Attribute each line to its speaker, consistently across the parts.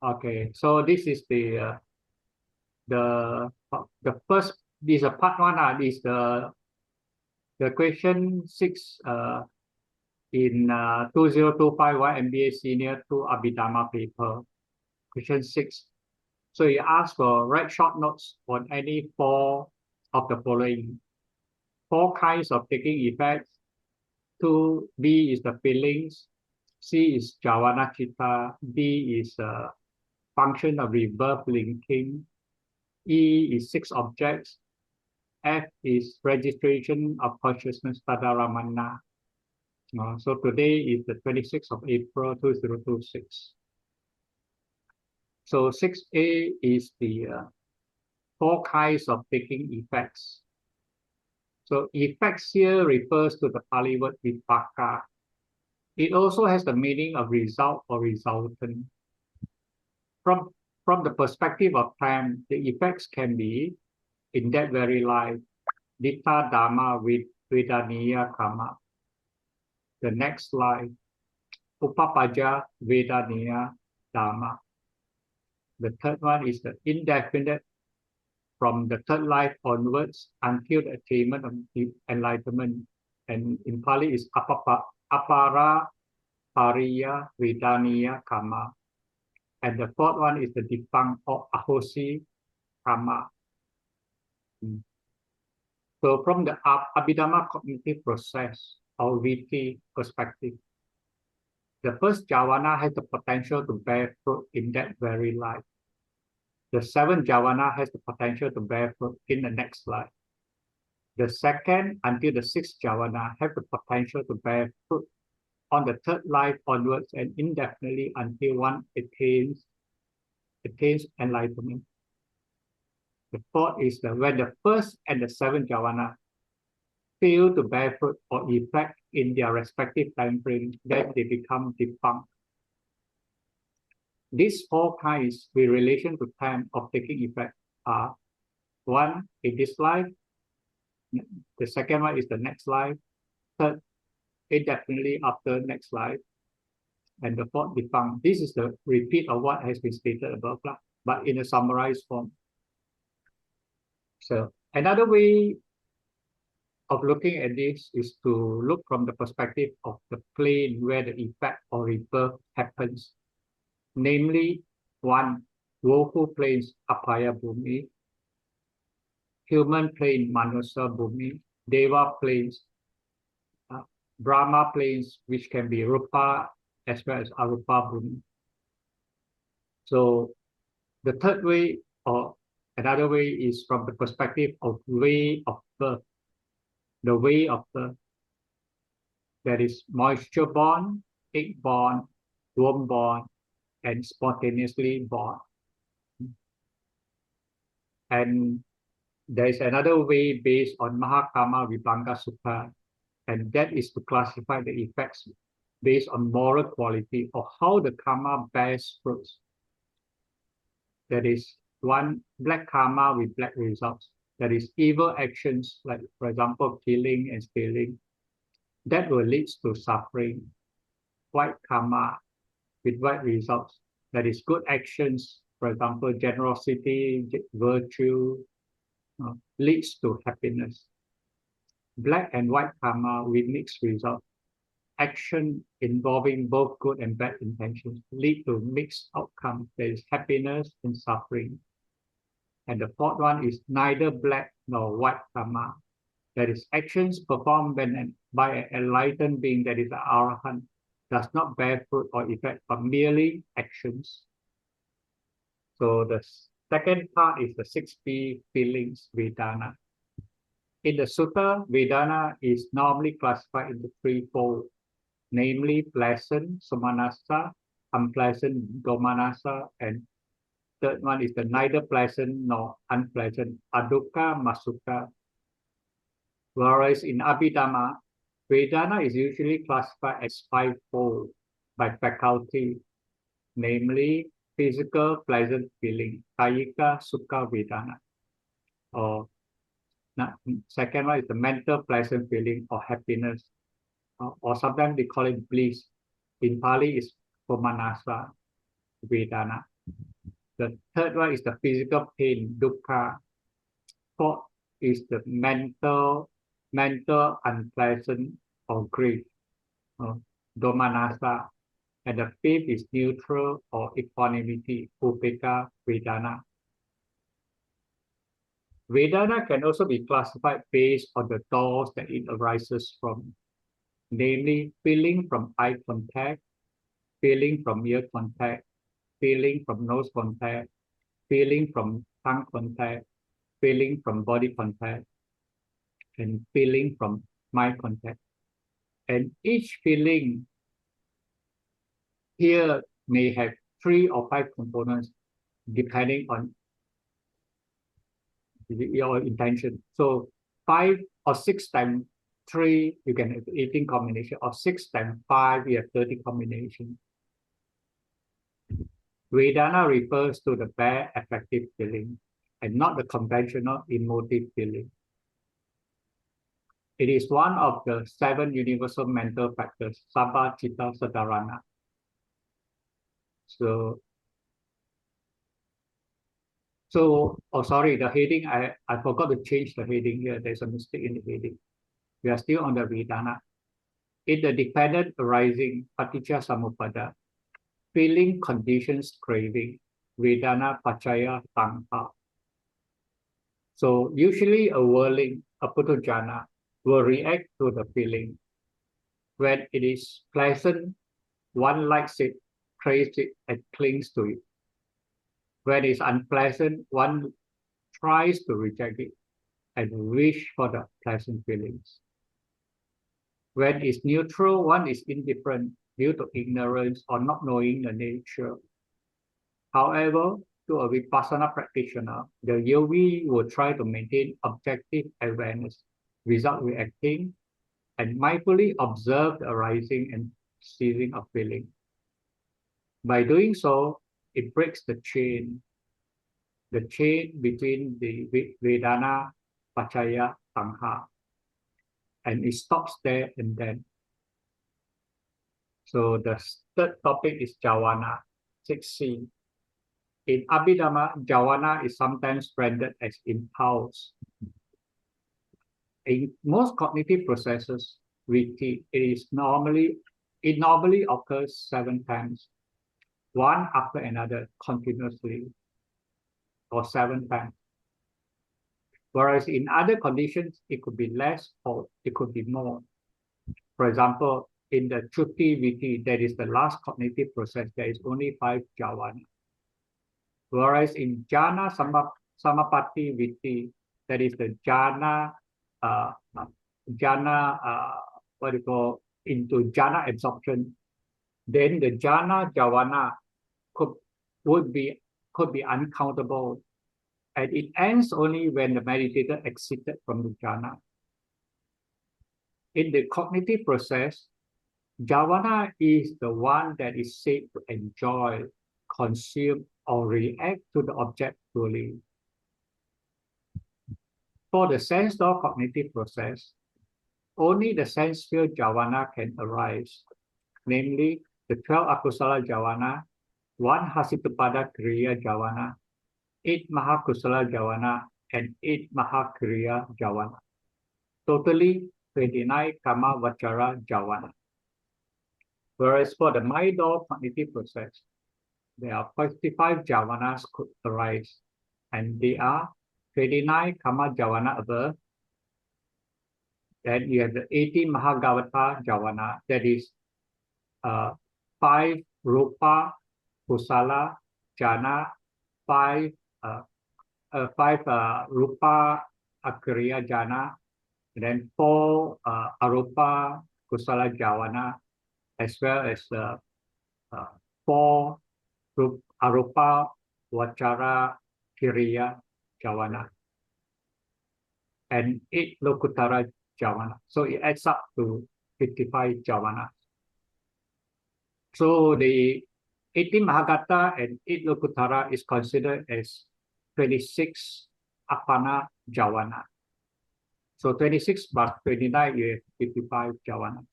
Speaker 1: Okay, so this is the first. This is a part one. This the question 6 in 2025 YMBA Senior to Abhidhamma paper. Question 6. So he asked for write short notes on any four of the following. Four kinds of taking effects. 2, B is the feelings. C is Javana Chitta. D is function of rebirth linking. E is 6 objects. F is registration of consciousness Tadaramana. So today is the 26th of April 2026. So 6A is the 4 kinds of taking effects. So effects here refers to the Pali word vipaka. It also has the meaning of result or resultant. From the perspective of time, the effects can be in that very life, Ditta Dhamma with Vedaniya Karma. The next life, Upapaja Vedaniya Dhamma. The third one is the indefinite from the third life onwards until the attainment of enlightenment. And in Pali is Apara Pariya Vedaniya Karma. And the fourth one is the Dipang or Ahosi Karma. So from the Abhidhamma cognitive process or VT perspective, the first jhana has the potential to bear fruit in that very life. The seventh jhana has the potential to bear fruit in the next life. The second until the sixth jhana have the potential to bear fruit on the third life onwards and indefinitely until one attains enlightenment. The fourth is when the first and the seventh jhana fail to bear fruit or effect in their respective time frame, then they become defunct. These 4 kinds with relation to time of taking effect are 1 in this life, the second one is the next life, third indefinitely after next life, and the fourth defunct. This is the repeat of what has been stated above, but in a summarized form. So another way of looking at this is to look from the perspective of the plane where the effect or rebirth happens. Namely, 1, woeful planes, Apaya Bhumi, human plane, Manusa Bhumi, Deva planes, Brahma planes, which can be Rupa as well as Arupa Bhumi. So the third way or another way is from the perspective of way of birth. The way of birth, that is moisture born, egg born, womb born, and spontaneously born. And there is another way based on Mahakama Vibhanga Sutta, and that is to classify the effects based on moral quality or how the karma bears fruits. That is 1, black karma with black results. That is evil actions, like for example, killing and stealing, that will lead to suffering. White karma with white results. That is good actions, for example, generosity, virtue, leads to happiness. Black and white karma with mixed results. Action involving both good and bad intentions lead to mixed outcomes. There is happiness and suffering. And the fourth one is neither black nor white karma. That is actions performed by an enlightened being, that is an arahant, does not bear fruit or effect, but merely actions. So the second part is the 6P feelings, Vedana. In the Sutta, Vedana is normally classified into 3 folds, namely pleasant, Somanasa, unpleasant, Domanasa, and third one is the neither pleasant nor unpleasant, Adukkha, Masukha. Whereas in Abhidhamma, Vedana is usually classified as 5-fold by faculty, namely physical pleasant feeling, Kayika Sukha Vedana. Or second one is the mental pleasant feeling or happiness, or sometimes they call it bliss. In Pali is Pomanasa Vedana. The third one is the physical pain, dukkha. Fourth is the mental unpleasant or grief, domanassa. And the fifth is neutral or equanimity, upekkha vedana. Vedana can also be classified based on the doors that it arises from, namely feeling from eye contact, feeling from ear contact, feeling from nose contact, feeling from tongue contact, feeling from body contact, and feeling from mind contact. And each feeling here may have 3 or 5 components depending on your intention. So 5 or 6 times 3, you can have 18 combination, or 6 times 5, you have 30 combination. Vedana refers to the bare affective feeling and not the conventional emotive feeling. It is one of the 7 universal mental factors, Sabha Chitta Sadarana. Sorry, the heading, I forgot to change the heading here. There's a mistake in the heading. We are still on the Vedana. In the dependent arising, Paticca Samuppada, feeling conditions craving, Vedana Pachaya Tanha. So usually a whirling, a puthujjana, will react to the feeling. When it is pleasant, one likes it, craves it, and clings to it. When it's unpleasant, one tries to reject it and wish for the pleasant feelings. When it's neutral, one is indifferent due to ignorance or not knowing the nature. However, to a Vipassana practitioner, the yogi will try to maintain objective awareness without reacting and mindfully observe the arising and ceasing of feeling. By doing so, it breaks the chain between the Vedana, Pachaya, Tanha, and it stops there and then. So the third topic is Javana, 6C. In Abhidhamma, Javana is sometimes rendered as impulse. In most cognitive processes, it normally occurs 7 times, one after another, continuously, or 7 times. Whereas in other conditions, it could be less or it could be more. For example, in the Chutti Viti, that is the last cognitive process, there is only 5 Javana. Whereas in Jhana Samapatti Viti, that is the Jhana, into Jhana absorption, then the Jhana Javana could be uncountable, and it ends only when the meditator exited from the jhana. In the cognitive process, Javana is the one that is said to enjoy, consume, or react to the object fully. For the sense door cognitive process, only the sense field Javana can arise, namely the 12 akusala Javana, 1 Hasitupada Kriya Javana, 8 Mahakusala Javana, and 8 Mahakriya Javana. Totally 29 Kama Vachara Javana. Whereas for the mind door cognitive process, there are 55 Javanas could arise, and they are 29 Kama Javana above. Then you have the 18 Mahagavata Javana, that is 5 Rupa Kusala Jhana, 5 Rupa Akriya Jhana, and then 4 Arupa Kusala Javana, as well as 4 Arupa Vachara Kiriya Javana, and 8 Lokutara Javana. So it adds up to 55 Javana. So the 18 Mahagata and 8 Lokutara is considered as 26 Apana Javana. So 26 plus 29, you have 55 Javana.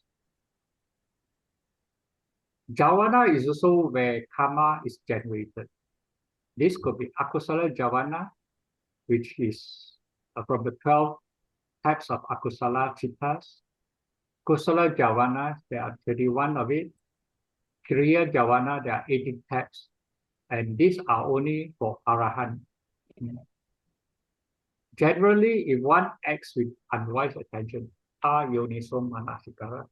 Speaker 1: Javana is also where karma is generated. This could be akusala javana, which is from the 12 types of akusala chittas. Kusala javana, there are 31 of it. Kriya javana, there are 18 types. And these are only for Arahant. Generally, if one acts with unwise attention, ayoniso manasikara,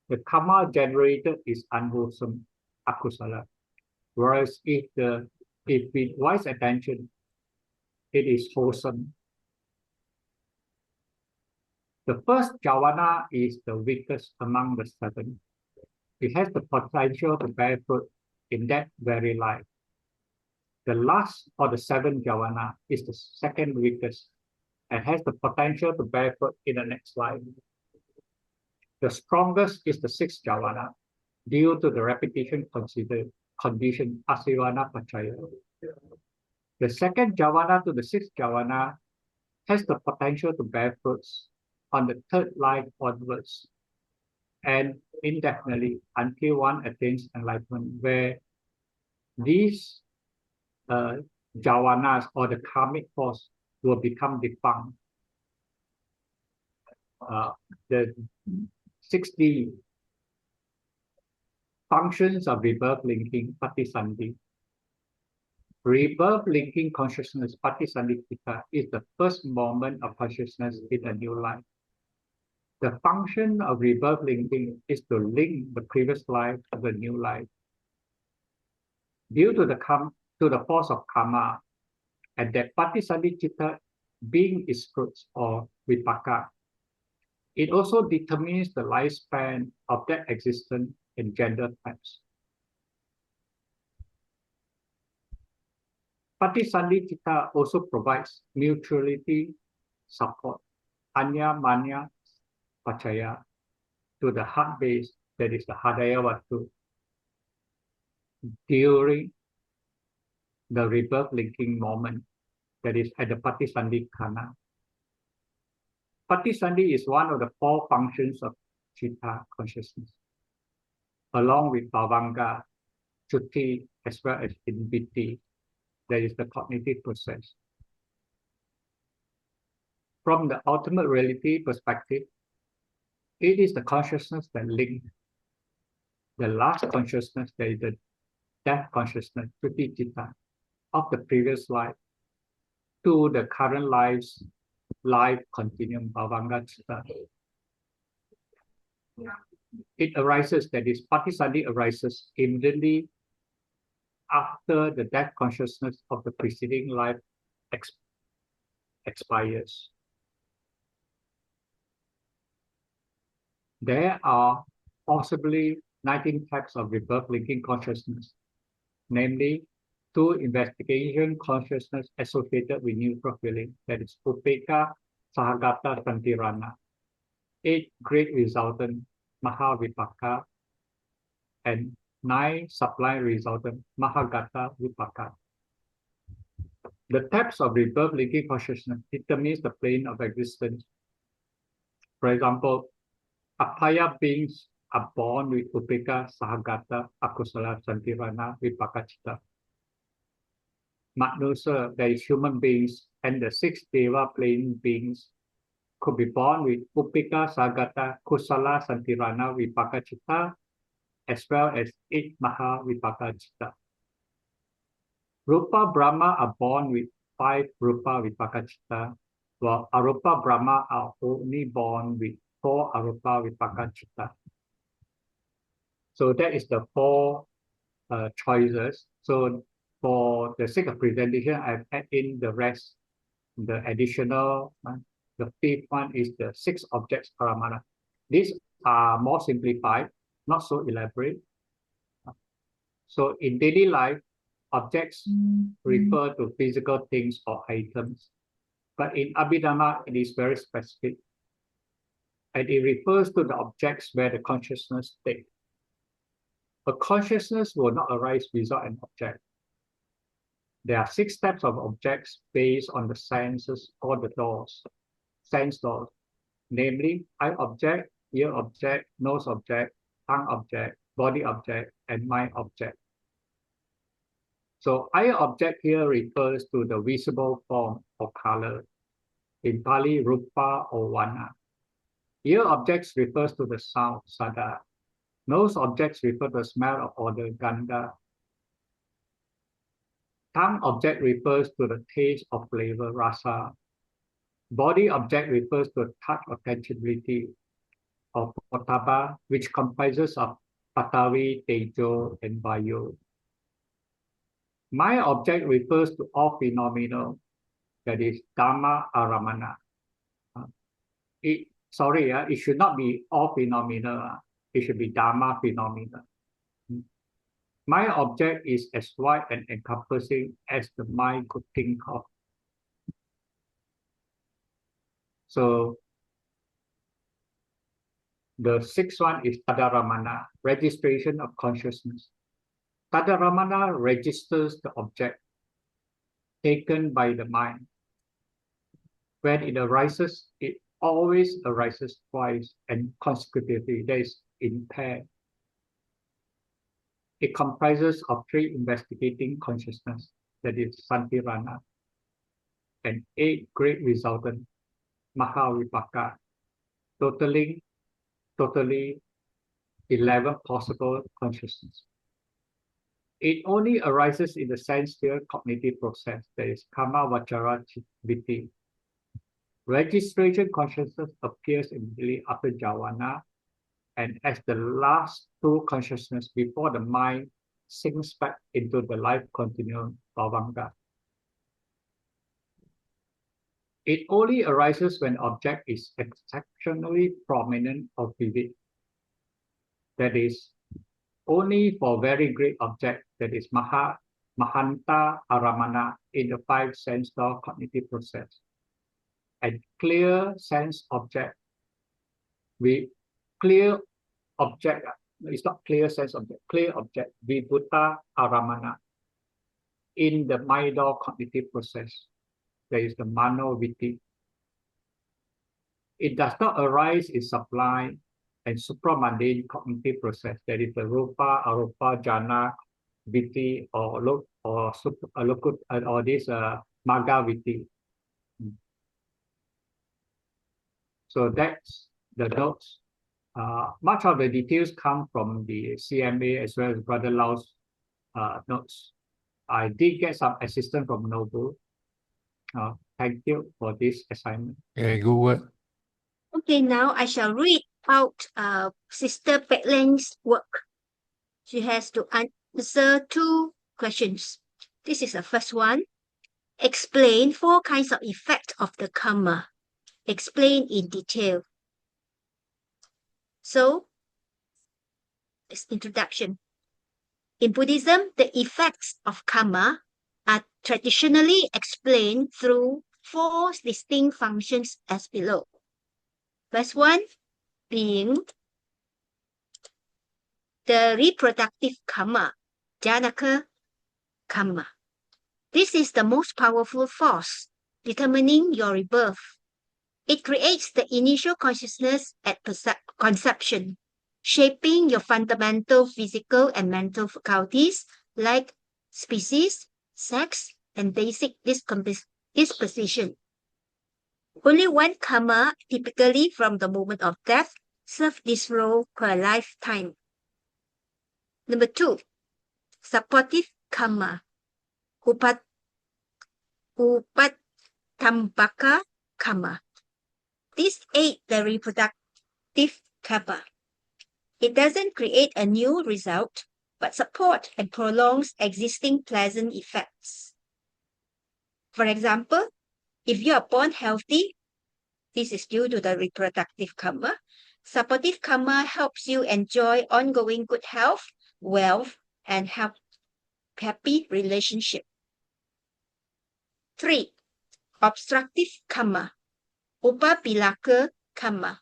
Speaker 1: the karma generated is unwholesome akusala. Whereas if with wise attention, it is wholesome. The first javana is the weakest among the seven. It has the potential to bear fruit in that very life. The last or the seventh javana is the second weakest and has the potential to bear fruit in the next life. The strongest is the sixth javana due to the repetition condition asivana pachaya. The second javana to the sixth javana has the potential to bear fruits on the third life onwards and indefinitely until one attains enlightenment, where these javanas or the karmic force will become defunct. The 60 functions of rebirth linking patisandhi. Rebirth linking consciousness patisandhita is the first moment of consciousness in a new life. The function of rebirth linking is to link the previous life to the new life. Due to the force of karma, and that patisandhita being its fruits or vipaka, it also determines the lifespan of that existence in gender types. Patisandhita also provides mutuality support, anya manya pachaya, to the heart base, that is the hadaya vatu, during the rebirth linking moment, that is at the patisandhi khana. Patisandhi is one of the 4 functions of chitta consciousness, along with bhavanga, chutti, as well as inviti, that is the cognitive process. From the ultimate reality perspective, it is the consciousness that links the last consciousness, that is the death consciousness, chutti chitta, of the previous life to the current life's life continuum, bhavanga chitta. It arises, that is, patisandhi arises immediately after the death consciousness of the preceding life expires. There are possibly 19 types of rebirth linking consciousness, namely 2 investigation consciousness associated with neutral feeling, that is upeka, sahagata, santirana, 8 great resultant, mahavipaka, and 9 sublime resultant, mahagata vipaka. The types of rebirth linking consciousness determines the plane of existence. For example, apaya beings are born with upeka, sahagata, akusala, santirana, vipaka chitta. Manusa, that is human beings, and the 6 deva plane beings could be born with upeka, sahagata, kusala, santirana, vipaka chitta, as well as 8 maha vipaka chitta. Rupa Brahma are born with 5 rupa vipaka chitta, while arupa Brahma are only born with 4 arupa vipaka chitta. So that is the 4 choices. So for the sake of presentation, I've added in the rest, the additional, the 5th one is the 6 objects paramana. These are more simplified, not so elaborate. So in daily life, objects refer to physical things or items, but in Abhidhamma, it is very specific. And it refers to the objects where the consciousness stays. A consciousness will not arise without an object. There are 6 types of objects based on the senses or the doors, sense doors, namely eye object, ear object, nose object, tongue object, body object, and mind object. So eye object here refers to the visible form or color. In Pali, rupa or vana. Ear objects refers to the sound, sada. Nose objects refer to the smell or odor, gandha. Tongue object refers to the taste or flavor, rasa. Body object refers to touch or tangibility, or potaba, which comprises of patavi, tejo, and vayu. Mind object refers to all phenomena, that is dhamma aramana. It should not be all phenomena. It should be dhamma phenomena. Mind object is as wide and encompassing as the mind could think of. So the sixth one is tadaramana, registration of consciousness. Tadaramana registers the object taken by the mind. When it arises, it always arises twice and consecutively, that is in pair. It comprises of three investigating consciousness, that is santirana, and 8 great resultant, mahavipaka, totally 11 possible consciousness. It only arises in the sense sphere cognitive process, that is kama vachara vitti. Registration consciousness appears immediately after jhana and as the last two consciousness before the mind sinks back into the life continuum, bhavanga. It only arises when object is exceptionally prominent or vivid. That is, only for very great object, that is mahanta aramana in the 5 sense door cognitive process. And clear sense object, clear object, it's not clear sense object, clear object, vibhuta aramana in the mind door cognitive process. There is the mano vitti. It does not arise in sublime and supramundane cognitive process. That is the rupa, arupa, jhana, vitti, or this magga vitti. So that's the notes. Much of the details come from the CMA as well as Brother Lau's notes. I did get some assistance from Noble. Thank you for this assignment.
Speaker 2: Very good work.
Speaker 3: Okay, now I shall read out Sister Pek Leng's work. She has to answer 2 questions. This is the first one. Explain 4 kinds of effect of the karma. Explain in detail. So, this introduction. In Buddhism, the effects of karma are traditionally explained through 4 distinct functions as below. First one being the reproductive karma, janaka karma. This is the most powerful force determining your rebirth. It creates the initial consciousness at conception, shaping your fundamental physical and mental faculties like species, sex, and basic disposition. Only one karma, typically from the moment of death, serves this role per lifetime. Number 2, supportive karma, upattambaka karma. This aids the reproductive karma. It doesn't create a new result, but supports and prolongs existing pleasant effects. For example, if you are born healthy, this is due to the reproductive karma. Supportive karma helps you enjoy ongoing good health, wealth, and happy relationship. 3, obstructive karma, upapilaka karma.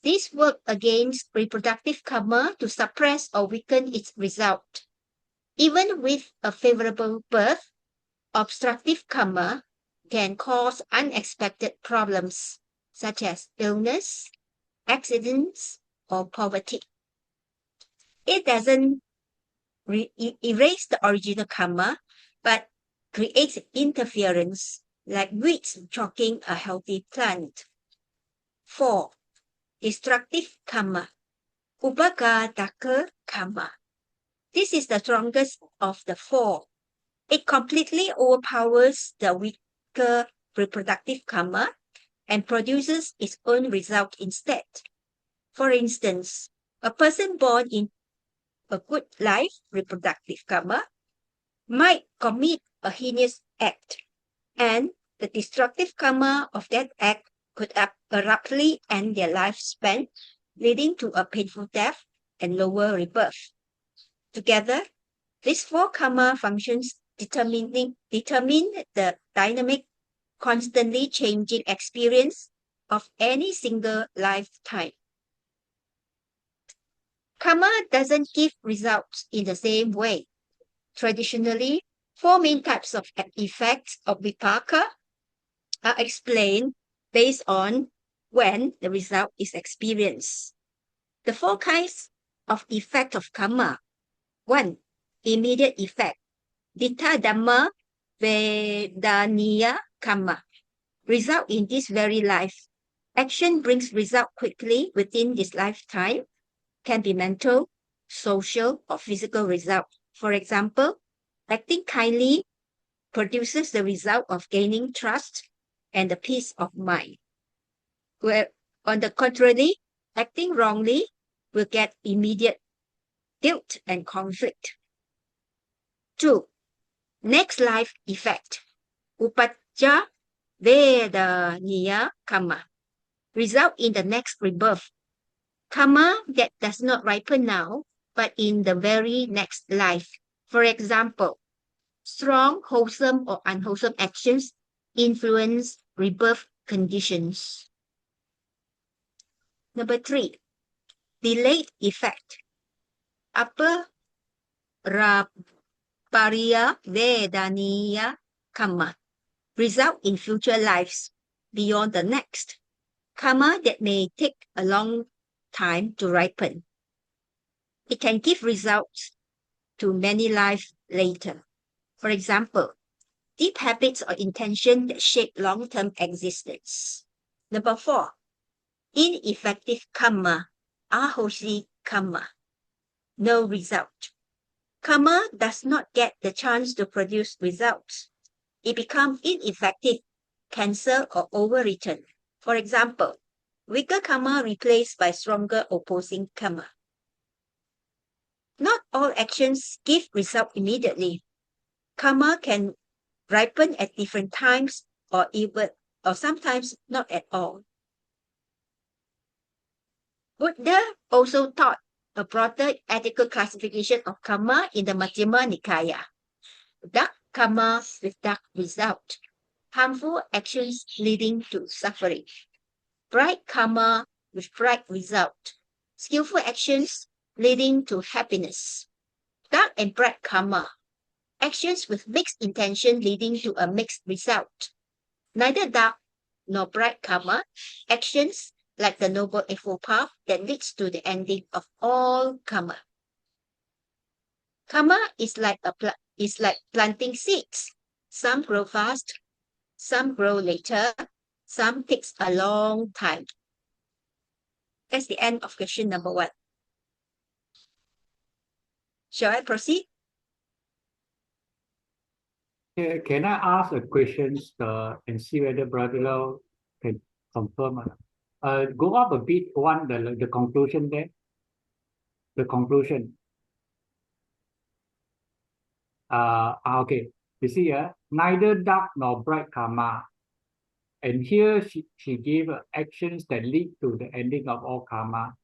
Speaker 3: This works against reproductive karma to suppress or weaken its result. Even with a favorable birth, obstructive karma can cause unexpected problems, such as illness, accidents, or poverty. It doesn't erase the original karma, but creates interference like weeds choking a healthy plant. 4. Destructive karma. Upaghata karma. This is the strongest of the 4. It completely overpowers the weaker reproductive karma and produces its own result instead. For instance, a person born in a good life, reproductive karma, might commit a heinous act, and the destructive karma of that act could abruptly end their lifespan, leading to a painful death and lower rebirth. Together, these 4 karma functions determine the dynamic, constantly changing experience of any single lifetime. Karma doesn't give results in the same way. Traditionally, 4 main types of effects of vipaka are explained based on when the result is experienced. The 4 kinds of effect of karma. 1. Immediate effect. Abhidhamma Vedaniya karma. Result in this very life. Action brings result quickly within this lifetime. Can be mental, social, or physical result. For example, acting kindly produces the result of gaining trust and the peace of mind. Where, on the contrary, acting wrongly will get immediate guilt and conflict. 2. Next life effect. Upajja Vedaniya karma. Result in the next rebirth. Karma that does not ripen now, but in the very next life. For example, strong, wholesome, or unwholesome actions influence rebirth conditions. Number 3. Delayed effect. Aparapariya Vedaniya karma. Result in future lives beyond the next. Karma that may take a long time to ripen. It can give results to many lives later. For example, deep habits or intention that shape long-term existence. Number 4. Ineffective karma, ahosi karma. No result. Karma does not get the chance to produce results. It becomes ineffective, cancelled, or overwritten. For example, weaker karma replaced by stronger opposing karma. Not all actions give result immediately. Karma can ripen at different times or sometimes not at all. Buddha also taught a broader ethical classification of karma in the Majjhima Nikaya. Dark karma with dark result. Harmful actions leading to suffering. Bright karma with bright result. Skillful actions leading to happiness. Dark and bright karma. Actions with mixed intention leading to a mixed result. Neither dark nor bright karma. Actions like the Noble Eightfold Path that leads to the ending of all karma. Karma is like planting seeds. Some grow fast, some grow later, some takes a long time. That's the end of question number 1. Shall I proceed?
Speaker 1: Can I ask a question and see whether Brother Lau can confirm? Go up a bit, the conclusion there. The conclusion. Okay. You see, neither dark nor bright karma. And here she gave actions that lead to the ending of all karma.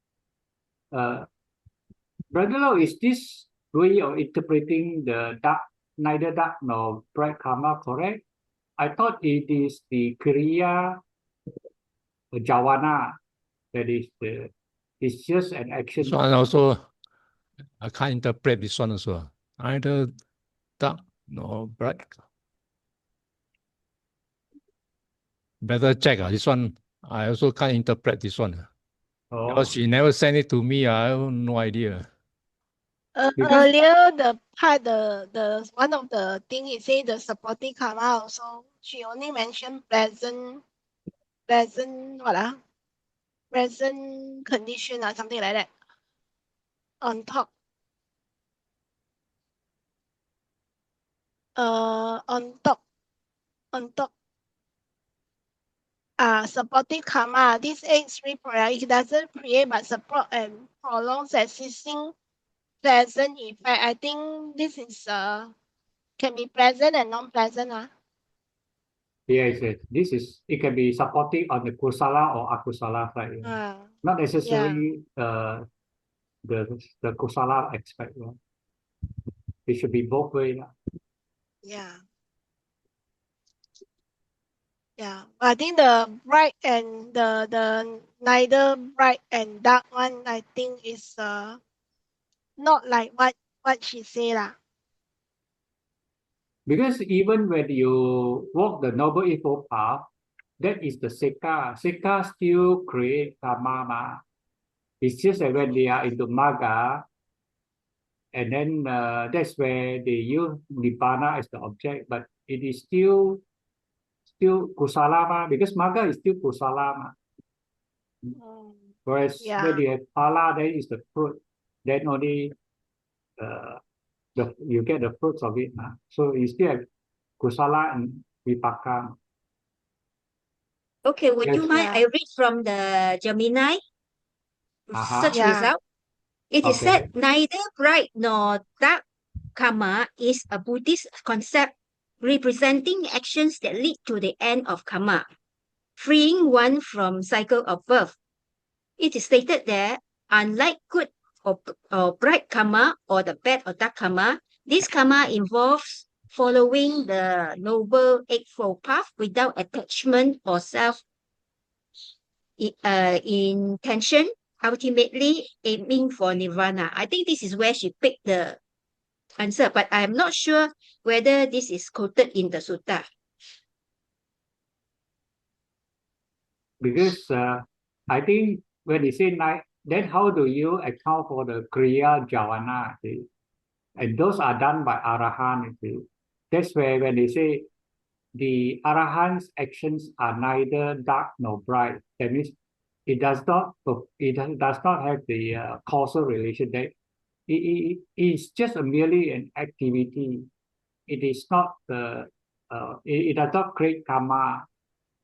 Speaker 1: Brother Lau, is this way of interpreting the neither dark nor bright karma correct? I thought it is the Kriya Jawana that is it's just an action.
Speaker 2: So and also I can't interpret this one also. Either dark nor bright. Better check this one. I also can't interpret this one.
Speaker 1: Oh.
Speaker 2: Because she never sent it to me. I have no idea.
Speaker 1: Because
Speaker 4: Earlier, the one of the thing he say the supporting karma also, she only mentioned present present condition or something like that on top. On top. Supporting karma. This aids reproduction. It doesn't create but support and prolongs existing pleasant effect. I think this is can be pleasant and non-pleasant.
Speaker 1: yes, this is it can be supporting on the kusala or akusala side. Not
Speaker 4: Yeah.
Speaker 1: necessarily the kusala aspect. It should be both ways.
Speaker 4: Yeah. Yeah. I think the bright and the neither bright and dark one, I think is not like what she say lah.
Speaker 1: Because even when you walk the Noble Eightfold Path, that is the Seka. Seka still create karma. It's just that when they are into Maga, and then that's where they use Nibbana as the object, but it is still Kusala, because Maga is still Kusala. Whereas when you have Phala, then is the fruit. Then only you get the fruits of it. So you still have Kusala and Vipaka.
Speaker 3: Okay, would you
Speaker 1: Yes.
Speaker 3: mind I read from the Gemini search
Speaker 4: Yeah.
Speaker 3: result? It is
Speaker 1: Okay.
Speaker 3: said neither bright nor dark karma is a Buddhist concept representing actions that lead to the end of karma, freeing one from cycle of birth. It is stated that unlike good or bright karma or the bad or dark karma, this karma involves following the Noble Eightfold Path without attachment or self intention, ultimately aiming for nirvana. I think this is where she picked the answer, but I'm not sure whether this is quoted in the sutta.
Speaker 1: Because I think when they say night, then how do you account for the Kriya Javana? See? And those are done by Arahant. See? That's where when they say the Arahant's actions are neither dark nor bright, that means it does not have the causal relation. That it's just merely an activity. It is not it does not create karma.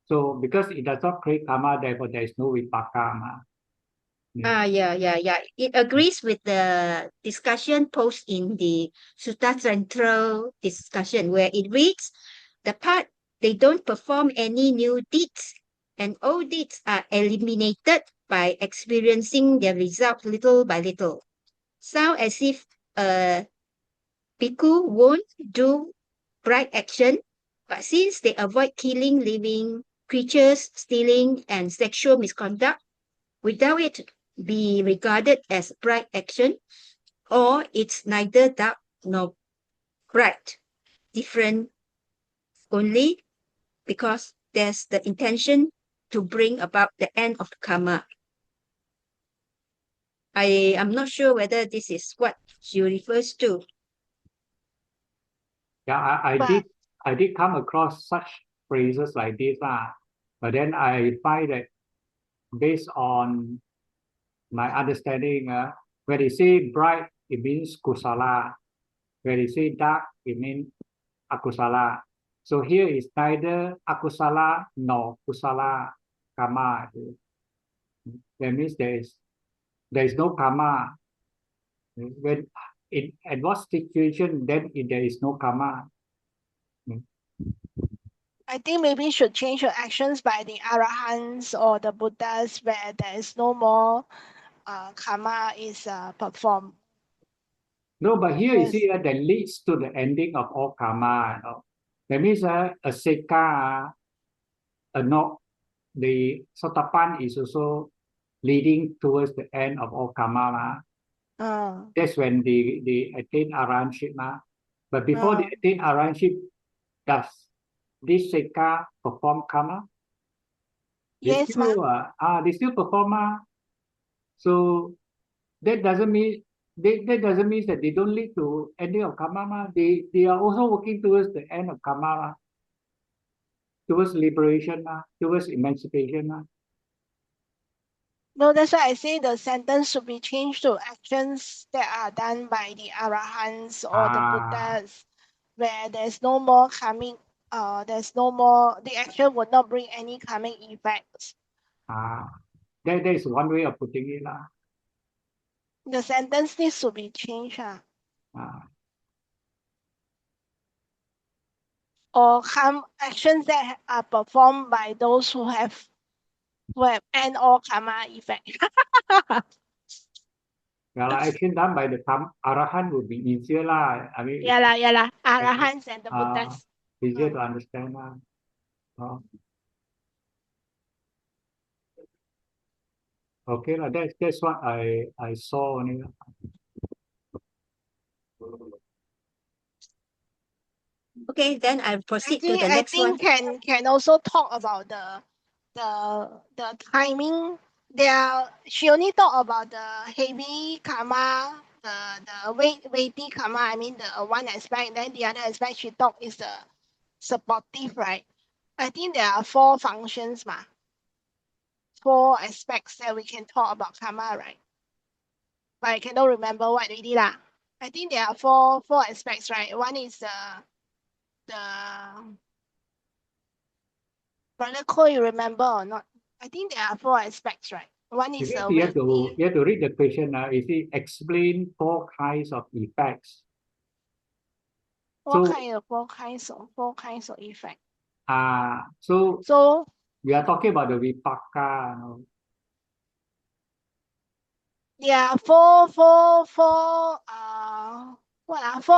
Speaker 1: So because it does not create karma, therefore there is no vipaka.
Speaker 3: Yeah. It agrees with the discussion posed in the Sutta Central discussion, where it reads, the part they don't perform any new deeds, and all deeds are eliminated by experiencing their result little by little. Sound as if a bhikkhu won't do bright action, but since they avoid killing living creatures, stealing, and sexual misconduct, without it be regarded as bright action, or it's neither dark nor bright, different only because there's the intention to bring about the end of karma. I am not sure whether this is what she refers to.
Speaker 1: Yeah, I did come across such phrases like this, but then I find that based on my understanding, when they say bright, it means kusala. When they say dark, it means akusala. So here is neither akusala nor kusala karma. That means there is no karma. When at what situation then there is no karma?
Speaker 4: I think maybe should change your actions by the Arahants or the Buddhas where there is no more karma is performed.
Speaker 1: No, but here you see that leads to the ending of all karma. That means a seka, the sotapan is also leading towards the end of all karma. That's when they attain arahantship. But before they attain arahantship, does this seka perform karma?
Speaker 4: Yes,
Speaker 1: they still perform. So that doesn't mean that doesn't mean that they don't lead to ending of karma. They are also working towards the end of karma, towards liberation, towards emancipation.
Speaker 4: No, that's why I say the sentence should be changed to actions that are done by the Arahants or the Buddhas, where there's no more karmic, there's no more, the action would not bring any karmic effects.
Speaker 1: That is one way of putting it.
Speaker 4: The sentence needs to be changed. Or actions that are performed by those who have end all karma effect.
Speaker 1: Well, action done by the Arahant would be easier lah. I mean,
Speaker 4: Yeah lah. Arahants and the Buddhas.
Speaker 1: easier to understand Okay lah. That's what I saw only.
Speaker 3: Okay, then I proceed to the next one.
Speaker 4: I think can also talk about the timing. She only talked about the heavy karma, the weighty karma. I mean the one aspect. Then the other aspect she talked is the supportive, right? I think there are 4 functions, 4 aspects that we can talk about karma, right? But I cannot remember what already lah. I think there are 4 aspects, right? One is the Brother Cole, you remember or not? I think there are 4 aspects, right? One is
Speaker 1: You have to read the question. You see, explain 4 kinds of effects.
Speaker 4: What kind of 4 kinds of effect?
Speaker 1: So we are talking about the vipaka.
Speaker 4: There are 4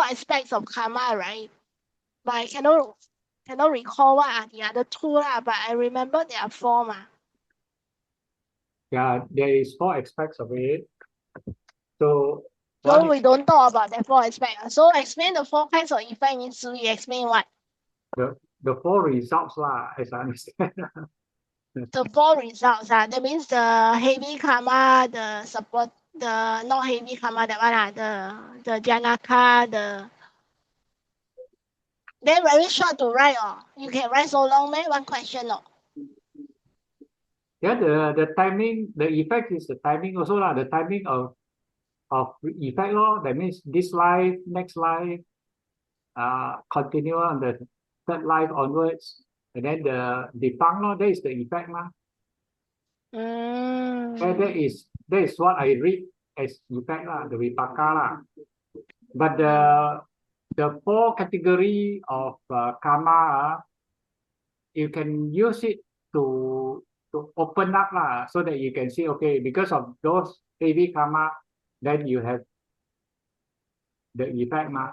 Speaker 4: aspects of karma, right? But I cannot recall what are the other 2 lah, but I remember there are 4 .
Speaker 1: Yeah, there is 4 aspects of it. So
Speaker 4: we don't talk about the 4 aspects. So explain the 4 kinds of effect means we explain what?
Speaker 1: The 4 results lah, as I understand.
Speaker 4: The 4 results, that means the heavy karma, the support, the not heavy karma, that one, the janaka, then very short to write, you can write so long, one question,
Speaker 1: Yeah, the timing, the effect is the timing also lah. The timing of effect lor. That means this life, next life, continue on the 3rd life onwards, and then the fang lor. That is the effect lah. That is what I read as effect lah, the vipaka lah. But the 4 category of karma, you can use it to open up lah, so that you can see, okay, because of those heavy karma, then you have the effect ma.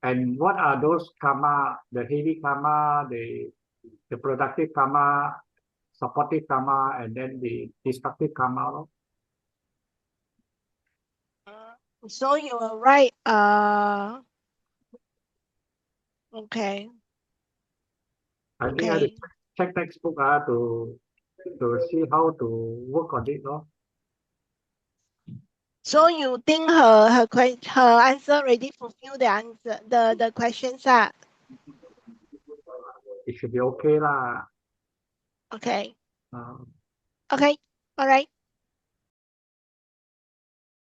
Speaker 1: And what are those karma? The heavy karma, the productive karma, supportive karma, and then the destructive karma.
Speaker 4: So you will write, okay.
Speaker 1: I think I have to check textbook to see how to work on it.
Speaker 4: So you think her answer already fulfill the answer, the questions are?
Speaker 1: It should be okay lah.
Speaker 4: Okay.
Speaker 1: Uh,
Speaker 4: Okay. All right.